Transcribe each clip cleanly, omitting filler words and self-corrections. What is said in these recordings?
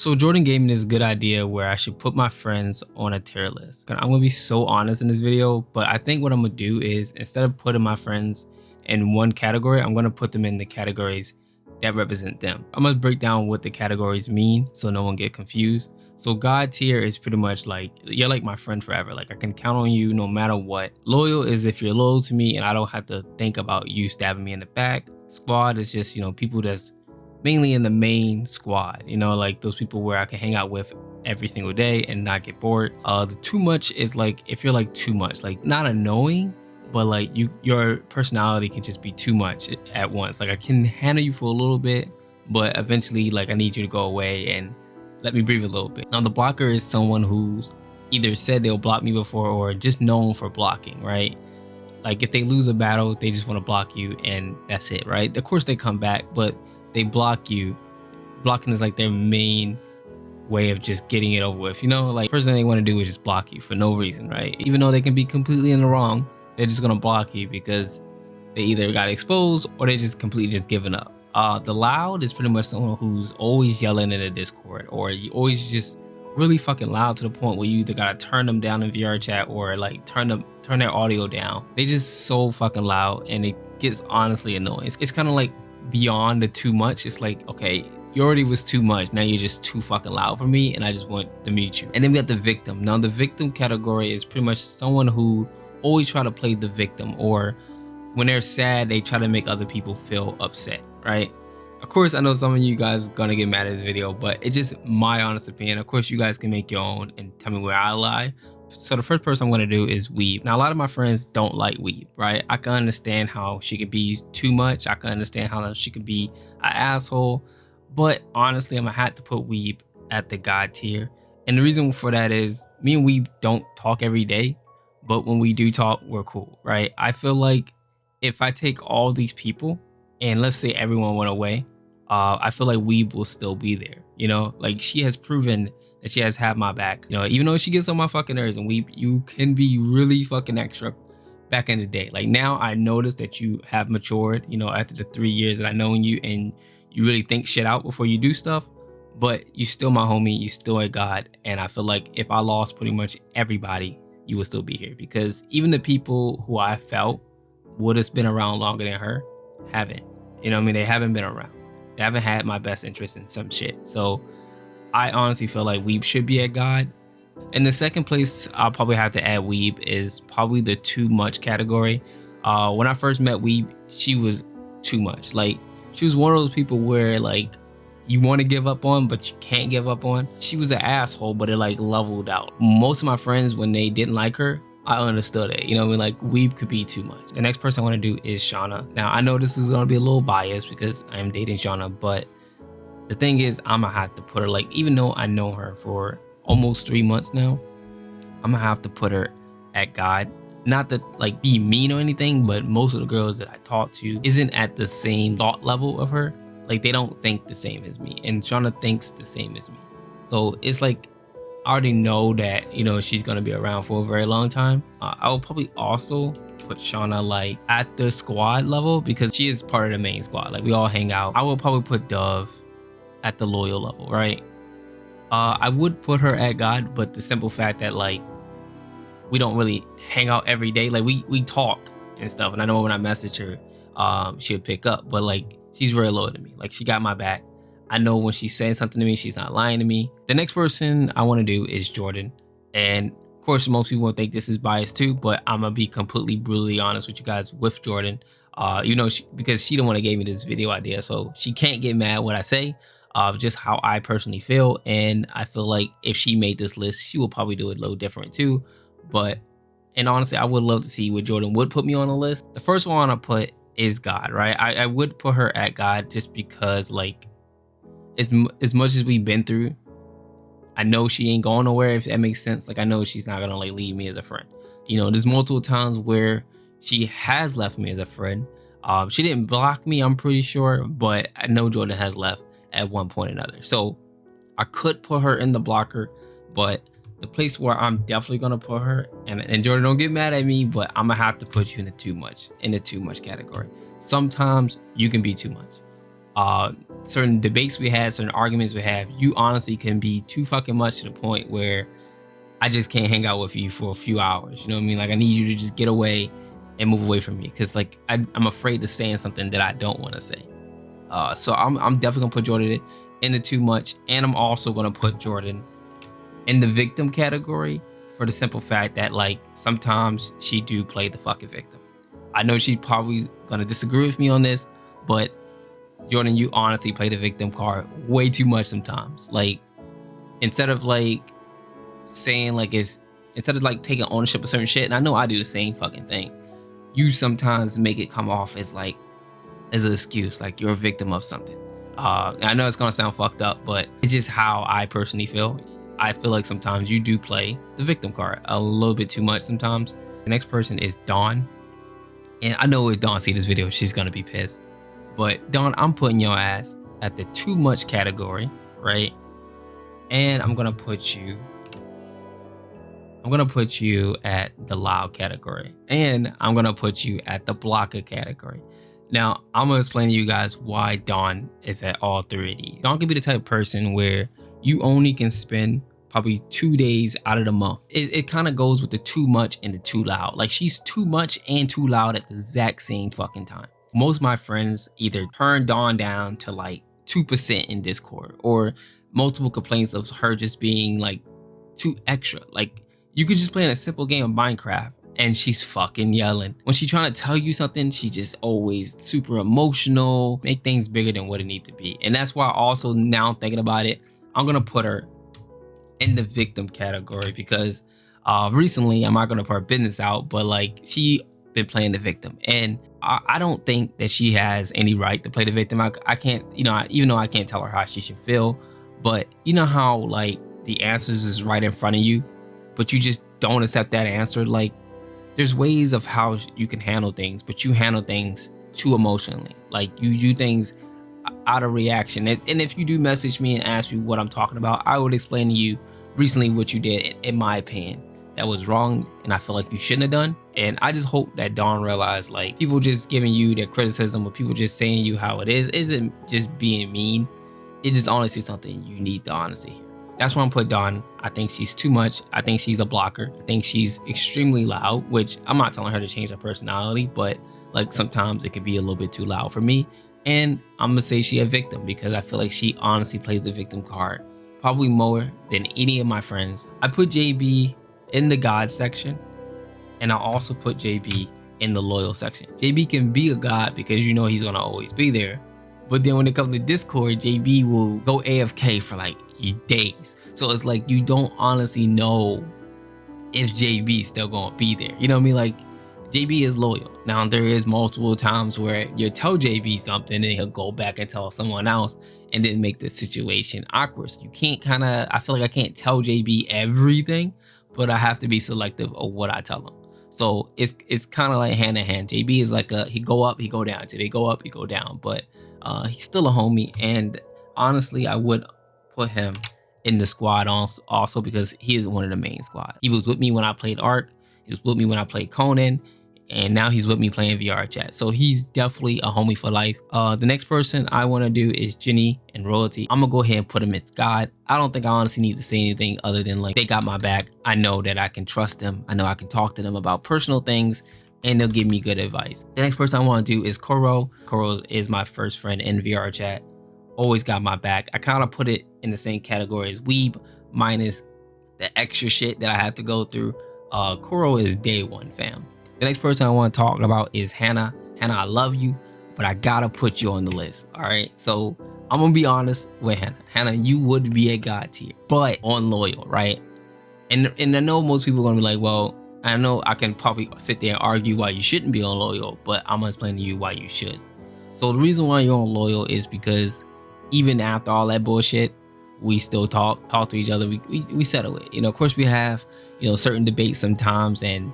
So Jordan gave me this good idea where I should put my friends on a tier list. I'm gonna be so honest in this video, but I think what I'm gonna do is instead of putting my friends in one category, I'm gonna put them in the categories that represent them. I'm gonna break down what the categories mean so no one get confused. So God tier is pretty much like, you're like my friend forever. Like I can count on you no matter what. Loyal is if you're loyal to me and I don't have to think about you stabbing me in the back. Squad is just, people that's mainly in the main squad, like those people where I can hang out with every single day and not get bored. The too much is like if you're like too much, like not annoying, but like your personality can just be too much at once. Like I can handle you for a little bit, but eventually like I need you to go away and let me breathe a little bit. Now the blocker is someone who's either said they'll block me before or just known for blocking, right? Like if they lose a battle, they just want to block you and that's it, right? Of course they come back, but they block you. Blocking is like their main way of just getting it over with. Like first thing they want to do is just block you for no reason, right? Even though they can be completely in the wrong, they're just gonna block you because they either got exposed or they just completely just given up. The loud is pretty much someone who's always yelling in the Discord, or you always just really fucking loud to the point where you either gotta turn them down in Vrchat or like turn their audio down. They just so fucking loud and it gets honestly annoying. It's kind of like beyond the too much. It's like, okay, you already was too much, now you're just too fucking loud for me and I just want to mute you. And then we got the victim. Now the victim category is pretty much someone who always try to play the victim, or when they're sad they try to make other people feel upset, right? Of course I know some of you guys gonna get mad at this video, but it's just my honest opinion. Of course you guys can make your own and tell me where I lie. So the first person I'm going to do is Weeb. Now a lot of my friends don't like Weeb, right? I can understand how she could be too much. I can understand how she could be an asshole, but honestly I'm gonna have to put Weeb at the God tier. And the reason for that is me and Weeb don't talk every day, but when we do talk, we're cool, right? I feel like if I take all these people and let's say everyone went away, I feel like Weeb will still be there. Like she has proven that she has had my back, even though she gets on my fucking nerves. And you can be really fucking extra back in the day. Like now I noticed that you have matured, after the 3 years that I known you, and you really think shit out before you do stuff, but you still my homie, you still a God. And I feel like if I lost pretty much everybody, you would still be here, because even the people who I felt would have been around longer than her haven't. They haven't been around. They haven't had my best interest in some shit. So I honestly feel like Weeb should be at God. In the second place, I'll probably have to add Weeb is probably the too much category. When I first met Weeb, she was too much. Like she was one of those people where like you want to give up on, but you can't give up on. She was an asshole, but it like leveled out. Most of my friends, when they didn't like her, I understood it. Like Weeb could be too much. The next person I want to do is Shauna. Now I know this is going to be a little biased because I am dating Shauna, but the thing is, I'm gonna have to put her, like, even though I know her for almost 3 months now, I'm gonna have to put her at God. Not to like be mean or anything, but most of the girls that I talk to isn't at the same thought level of her. Like they don't think the same as me, and Shauna thinks the same as me. So it's like I already know that she's gonna be around for a very long time. I will probably also put Shauna like at the squad level because she is part of the main squad. Like we all hang out. I will probably put Dove at the loyal level, right? I would put her at God, but the simple fact that like we don't really hang out every day. Like we talk and stuff, and I know when I message her, she'll pick up, but like she's very loyal to me. Like she got my back. I know when she's saying something to me, she's not lying to me. The next person I want to do is Jordan, and of course most people will think this is biased too, but I'm gonna be completely brutally honest with you guys with Jordan. Because she the one that gave me this video idea, so she can't get mad what I say. Just how I personally feel, and I feel like if she made this list, she will probably do it a little different too. And honestly, I would love to see what Jordan would put me on the list. The first one I put is God, right? I would put her at God just because like as much as we've been through, I know she ain't going nowhere, if that makes sense. Like I know she's not gonna like leave me as a friend. There's multiple times where she has left me as a friend. She didn't block me, I'm pretty sure, but I know Jordan has left at one point or another. So I could put her in the blocker, but the place where I'm definitely gonna put her, and Jordan, don't get mad at me, but I'm gonna have to put you in the too much category. Sometimes you can be too much. certain debates we had, certain arguments we have, you honestly can be too fucking much to the point where I just can't hang out with you for a few hours. You know what I mean? Like I need you to just get away and move away from me, because like I'm afraid of saying something that I don't want to say. So I'm definitely gonna put Jordan in the too much, and I'm also gonna put Jordan in the victim category for the simple fact that like sometimes she do play the fucking victim. I know she's probably gonna disagree with me on this, but Jordan, you honestly play the victim card way too much sometimes. Like instead of like saying like instead of like taking ownership of certain shit, and I know I do the same fucking thing, you sometimes make it come off as like as an excuse, like you're a victim of something. I know it's gonna sound fucked up, but it's just how I personally feel. I feel like sometimes you do play the victim card a little bit too much sometimes. The next person is Dawn. And I know if Dawn see this video, she's gonna be pissed. But Dawn, I'm putting your ass at the too much category, right? And I'm gonna put you at the loud category. And I'm gonna put you at the blocker category. Now, I'm gonna explain to you guys why Dawn is at all three of these. Dawn can be the type of person where you only can spend probably 2 days out of the month. It kind of goes with the too much and the too loud. Like she's too much and too loud at the exact same fucking time. Most of my friends either turn Dawn down to like 2% in Discord, or multiple complaints of her just being like too extra. Like you could just play in a simple game of Minecraft and she's fucking yelling. When she's trying to tell you something, she just always super emotional, make things bigger than what it needs to be. And that's why also now thinking about it, I'm gonna put her in the victim category, because recently, I'm not gonna put her business out, but like she been playing the victim, and I don't think that she has any right to play the victim. I can't, you know, even though I can't tell her how she should feel, but you know how like the answers is right in front of you, but you just don't accept that answer. Like there's ways of how you can handle things, but you handle things too emotionally. Like you do things out of reaction. And if you do message me and ask me what I'm talking about, I would explain to you recently what you did, in my opinion, that was wrong and I feel like you shouldn't have done. And I just hope that Dawn realized like people just giving you their criticism, or people just saying you how it is, isn't just being mean. It's just honestly something you need the honesty. That's why I'm put Dawn. I think she's too much. I think she's a blocker. I think she's extremely loud, which I'm not telling her to change her personality, but like sometimes it can be a little bit too loud for me. And I'm gonna say she a victim, because I feel like she honestly plays the victim card probably more than any of my friends. I put JB in the God section, and I also put JB in the loyal section. JB can be a God because you know he's gonna always be there. But then when it comes to Discord, JB will go AFK for like days. So it's like you don't honestly know if JB's still gonna be there. You know what I mean? Like JB is loyal. Now there is multiple times where you tell JB something and he'll go back and tell someone else and then make the situation awkward. So you can't I feel like I can't tell JB everything, but I have to be selective of what I tell him. So it's kind of like hand in hand. JB is like he go up, he go down. JB go up, he go down. But he's still a homie, and honestly, I would put him in the squad also because he is one of the main squad. He was with me when I played Ark. He was with me when I played Conan, and now he's with me playing Vrchat. So he's definitely a homie for life. The next person I want to do is Jenny and Royalty. I'm gonna go ahead and put him as God. I don't think I honestly need to say anything other than like they got my back. I know that I can trust them. I know I can talk to them about personal things, and they'll give me good advice. The next person I want to do is Koro. Koro is my first friend in Vrchat. Always got my back. I kind of put it in the same category as Weeb, minus the extra shit that I have to go through. Koro is day one, fam. The next person I want to talk about is Hannah. Hannah, I love you, but I gotta put you on the list. All right, so I'm gonna be honest with Hannah. Hannah, you would be a God tier, but on loyal, right? And I know most people are gonna be like, well, I know I can probably sit there and argue why you shouldn't be on loyal, but I'm gonna explain to you why you should. So the reason why you're on loyal is because even after all that bullshit, we still talk to each other. We settle it. You know, of course we have, you know, certain debates sometimes, and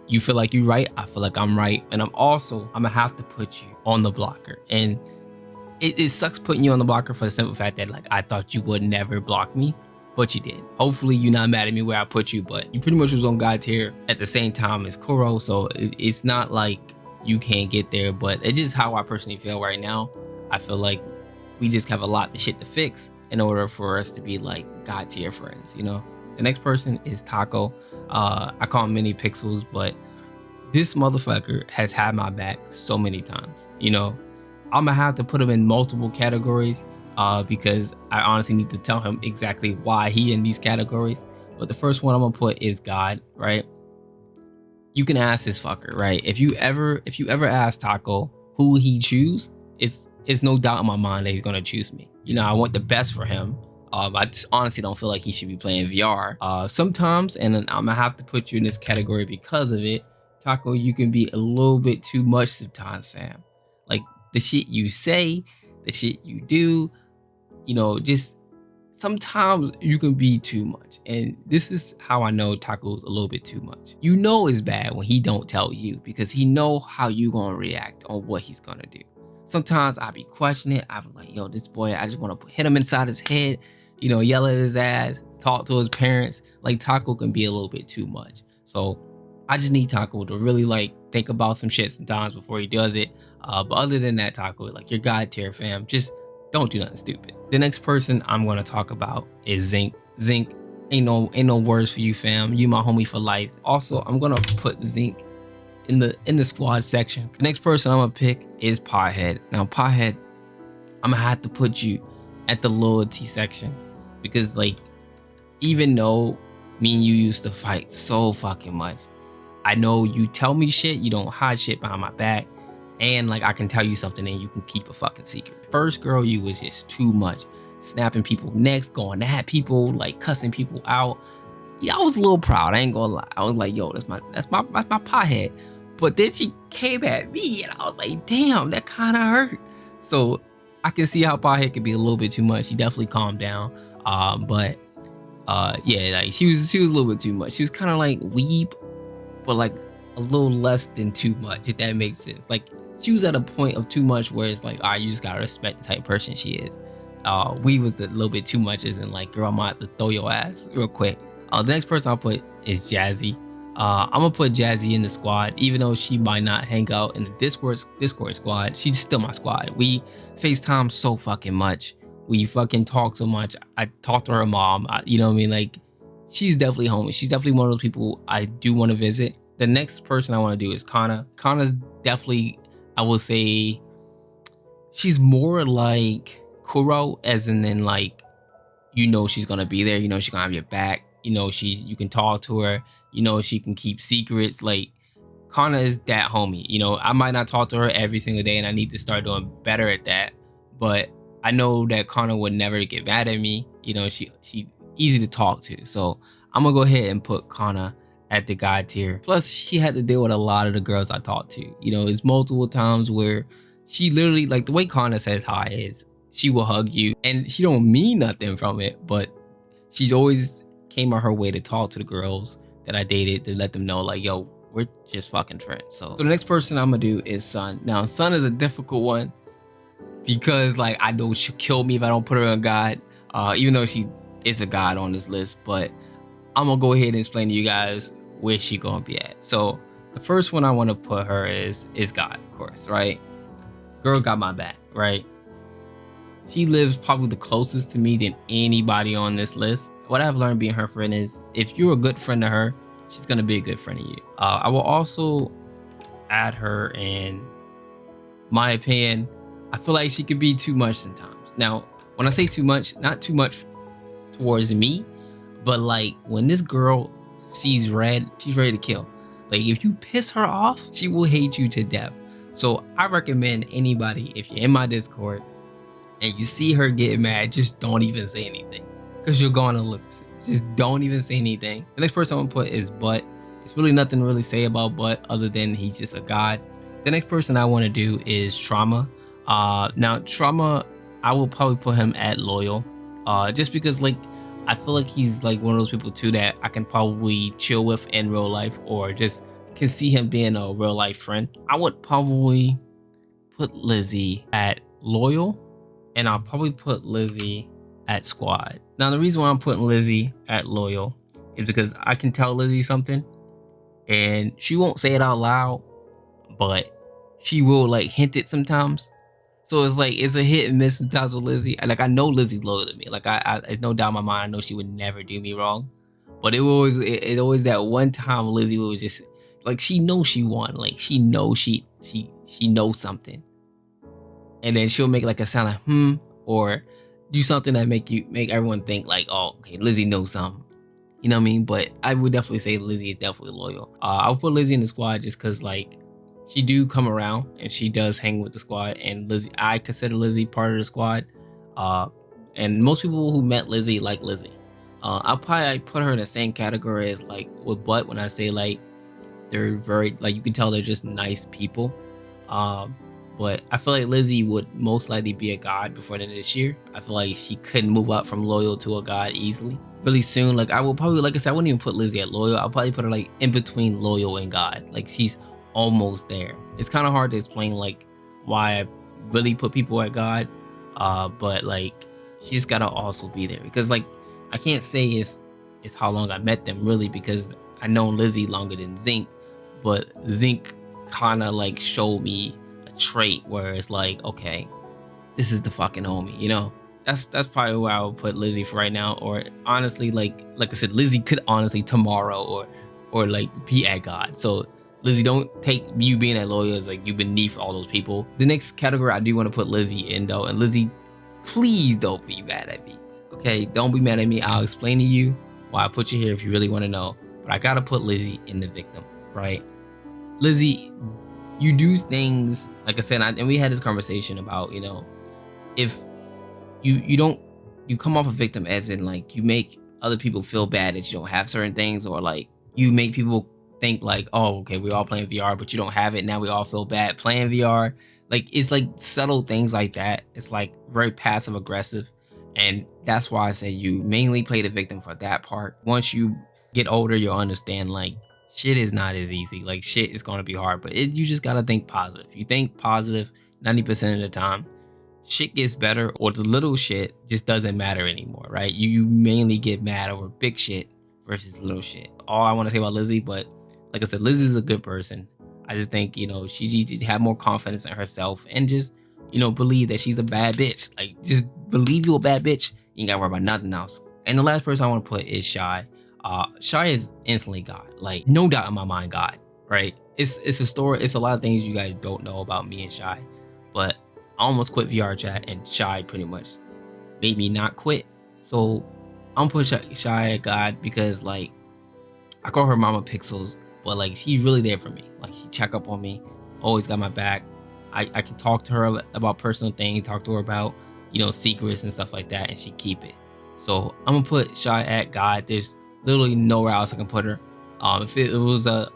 you feel like you're right, I feel like I'm right, and I'm gonna have to put you on the blocker. And it sucks putting you on the blocker for the simple fact that like I thought you would never block me, but you did. Hopefully you're not mad at me where I put you, but you pretty much was on God tier at the same time as Koro, so it's not like you can't get there, but it's just how I personally feel right now. I feel like we just have a lot of shit to fix in order for us to be like god tier friends, you know? The next person is Taco. I call him Mini Pixels, but this motherfucker has had my back so many times, you know? I'm gonna have to put him in multiple categories because I honestly need to tell him exactly why he in these categories. But the first one I'm gonna put is God, right? You can ask this fucker, right? If you ever ask Taco who he choose, it's no doubt in my mind that he's gonna choose me. You know, I want the best for him. I just honestly don't feel like he should be playing VR. Sometimes, and then I'm gonna have to put you in this category because of it. Taco, you can be a little bit too much sometimes, fam. Like the shit you say, the shit you do, you know, just sometimes you can be too much. And this is how I know Taco's a little bit too much. You know it's bad when he don't tell you because he know how you gonna react on what he's gonna do. Sometimes I be questioning it. I be like, yo, this boy, I just want to hit him inside his head, you know, yell at his ass, talk to his parents. Like Taco can be a little bit too much. So I just need Taco to really like think about some shit sometimes before he does it. But other than that, Taco, like your god tier fam, just don't do nothing stupid. The next person I'm gonna talk about is Zinc. Zinc, ain't no words for you, fam. You my homie for life. Also, I'm gonna put Zinc in the squad section. The next person I'm gonna pick is Pothead. Now, Pothead, I'm gonna have to put you at the loyalty section because like, even though me and you used to fight so fucking much, I know you tell me shit, you don't hide shit behind my back, and like I can tell you something and you can keep a fucking secret. First girl, you was just too much, snapping people necks, going at people, like cussing people out. Yeah, I was a little proud. I ain't gonna lie. I was like, yo, that's my Pothead. But then she came at me and I was like, damn, that kind of hurt. So I can see how Pothead could be a little bit too much. She definitely calmed down. But yeah, like she was a little bit too much. She was kind of like weeb, but like a little less than too much, if that makes sense. Like she was at a point of too much where it's like, all right, you just gotta respect the type of person she is. We was a little bit too much, as in like, girl, I might have to throw your ass real quick. The next person I'll put is Jazzy. I'm gonna put Jazzy in the squad, even though she might not hang out in the Discord squad. She's still my squad. We FaceTime so fucking much. We fucking talk so much. I talk to her mom. You know what I mean? Like, she's definitely homie. She's definitely one of those people I do want to visit. The next person I want to do is Kana. Kana's definitely, I will say, she's more like Kuro, as in like, you know she's gonna be there. You know she's gonna have your back. You know you can talk to her. You know she can keep secrets. Like Kana is that homie. You know I might not talk to her every single day, and I need to start doing better at that. But I know that Kana would never get mad at me. You know she easy to talk to. So I'm gonna go ahead and put Kana at the god tier. Plus she had to deal with a lot of the girls I talked to. You know, it's multiple times where she literally, like the way Kana says hi is, she will hug you and she don't mean nothing from it, but she's always came on her way to talk to the girls that I dated to let them know like, yo, we're just fucking friends. So the next person I'm gonna do is Sun. Now Sun is a difficult one because like I know she'll kill me if I don't put her on God, even though she is a god on this list. But I'm gonna go ahead and explain to you guys where she gonna be at. So the first one I want to put her is God, of course, right? Girl got my back, right? She lives probably the closest to me than anybody on this list. What I've learned being her friend is if you're a good friend to her, she's gonna be a good friend to you. I will also add her in my opinion. I feel like she could be too much sometimes. Now, when I say too much, not too much towards me, but like when this girl sees red, she's ready to kill. Like if you piss her off, she will hate you to death. So I recommend anybody, if you're in my Discord and you see her get mad, just don't even say anything because you're gonna lose. Just don't even say anything. The next person I'm gonna put is Butt. It's really nothing to really say about Butt other than he's just a god. The next person I want to do is Trauma. Now Trauma, I will probably put him at Loyal, just because like I feel like he's like one of those people too that I can probably chill with in real life, or just can see him being a real life friend. I would probably put Lizzie at Loyal, and I'll probably put Lizzie at Squad. Now the reason why I'm putting Lizzie at Loyal is because I can tell Lizzie something and she won't say it out loud, but she will like hint it sometimes. So it's like it's a hit and miss sometimes with Lizzie. Like I know Lizzie's loyal to me. Like it's no doubt in my mind. I know she would never do me wrong. But it always that one time Lizzie was just like she knows she won. Like she knows she knows something, and then she'll make like a sound like or do something that make everyone think like, oh, okay, Lizzie knows something. You know what I mean? But I would definitely say Lizzie is definitely loyal. I would put Lizzie in the squad just because like she do come around and she does hang with the squad. And Lizzie, I consider Lizzie part of the squad. And most people who met Lizzie like Lizzie. I'll probably put her in the same category as like with Butt when I say like they're very like you can tell they're just nice people. But I feel like Lizzie would most likely be a god before the end of this year. I feel like she couldn't move up from loyal to a god easily. Really soon, like I will probably, like I said, I wouldn't even put Lizzie at loyal. I'll probably put her like in between loyal and god. Like she's almost there. It's kind of hard to explain like why I really put people at god. But like she just gotta also be there because like I can't say it's how long I met them really because I known Lizzie longer than Zinc, but Zinc kind of like showed me trait where it's like, okay, this is the fucking homie, you know. That's probably where I would put Lizzie for right now. Or honestly, like I said, Lizzie could honestly tomorrow or like be at god. So Lizzie, don't take you being at loyal as like you beneath all those people. The next category I do want to put Lizzie in though, and Lizzie, please don't be mad at me. Okay, don't be mad at me. I'll explain to you why I put you here if you really want to know. But I gotta put Lizzie in the victim, right? Lizzie, you do things like I said, and we had this conversation about, you know, if you come off a victim as in like you make other people feel bad that you don't have certain things, or like you make people think like, oh, okay, we're all playing VR, but you don't have it. Now we all feel bad playing VR. Like it's like subtle things like that. It's like very passive aggressive. And that's why I say you mainly play the victim for that part. Once you get older, you'll understand like shit is not as easy. Like shit is going to be hard, but you just got to think positive. You think positive 90% of the time, shit gets better, or the little shit just doesn't matter anymore, right? You mainly get mad over big shit versus little shit. All I want to say about Lizzie, but like I said, Lizzie's a good person. I just think, you know, she needs to have more confidence in herself and just, you know, believe that she's a bad bitch. Like just believe you're a bad bitch. You ain't got to worry about nothing else. And the last person I want to put is Shy. Shy is instantly God, like no doubt in my mind, God, right? It's a story. It's a lot of things you guys don't know about me and Shy, but I almost quit Vrchat and Shy pretty much made me not quit. So I'm putting Shy at God because like I call her Mama Pixels, but like she's really there for me. Like she check up on me, always got my back. I can talk to her about personal things, talk to her about, you know, secrets and stuff like that, and she keep it. So I'm gonna put Shy at God. There's literally nowhere else I can put her. If it was a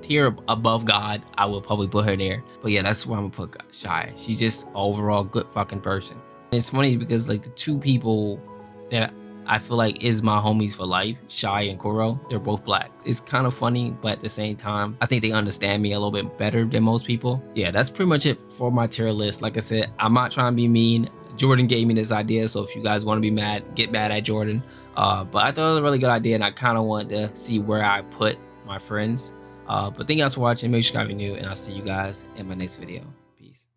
tier above God, I would probably put her there. But yeah, that's where I'm gonna put Shy. She's just overall good fucking person. And it's funny because like the two people that I feel like is my homies for life, Shy and Kuro, they're both black. It's kind of funny, but at the same time, I think they understand me a little bit better than most people. Yeah, that's pretty much it for my tier list. Like I said, I'm not trying to be mean. Jordan gave me this idea, so if you guys want to be mad, get mad at Jordan. But I thought it was a really good idea, and I kind of wanted to see where I put my friends. But thank you guys for watching. Make sure you subscribe if you're new, and I'll see you guys in my next video.